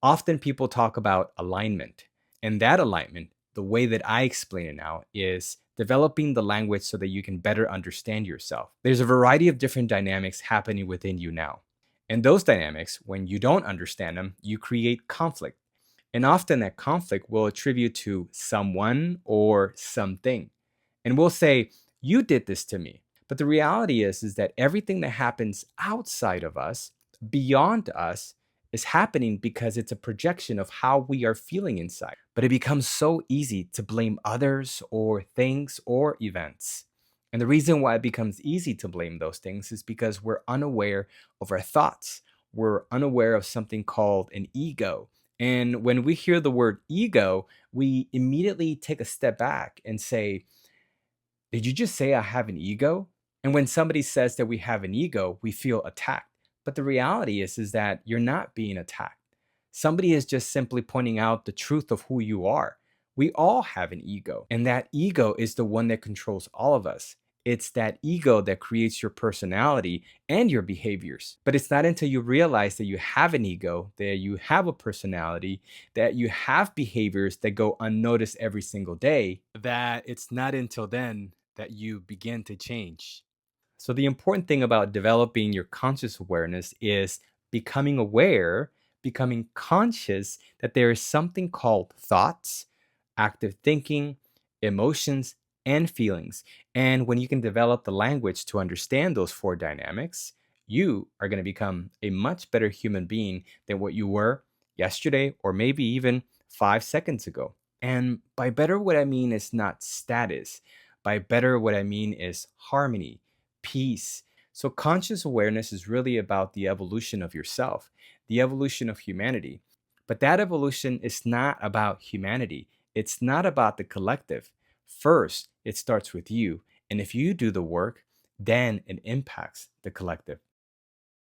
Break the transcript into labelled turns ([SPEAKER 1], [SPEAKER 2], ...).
[SPEAKER 1] Often people talk about alignment, and that alignment, the way that I explain it now, is developing the language so that you can better understand yourself. There's a variety of different dynamics happening within you now. And those dynamics, when you don't understand them, you create conflict. And often that conflict will attribute to someone or something. And we'll say, "You did this to me." But the reality is that everything that happens outside of us, beyond us, is happening because it's a projection of how we are feeling inside. But it becomes so easy to blame others or things or events. And the reason why it becomes easy to blame those things is because we're unaware of our thoughts. We're unaware of something called an ego. And when we hear the word ego, we immediately take a step back and say, "Did you just say I have an ego?" And when somebody says that we have an ego, we feel attacked. But the reality is that you're not being attacked. Somebody is just simply pointing out the truth of who you are. We all have an ego, and that ego is the one that controls all of us. It's that ego that creates your personality and your behaviors. But it's not until you realize that you have an ego, that you have a personality, that you have behaviors that go unnoticed every single day, that it's not until then that you begin to change. So, the important thing about developing your conscious awareness is becoming aware, becoming conscious that there is something called thoughts, active thinking, emotions, and feelings. And when you can develop the language to understand those four dynamics, you are going to become a much better human being than what you were yesterday or maybe even 5 seconds ago. And by better, what I mean is not status. By better, what I mean is harmony, peace. So, conscious awareness is really about the evolution of yourself, the evolution of humanity. But that evolution is not about humanity, it's not about the collective. First, it starts with you. And if you do the work, then it impacts the collective.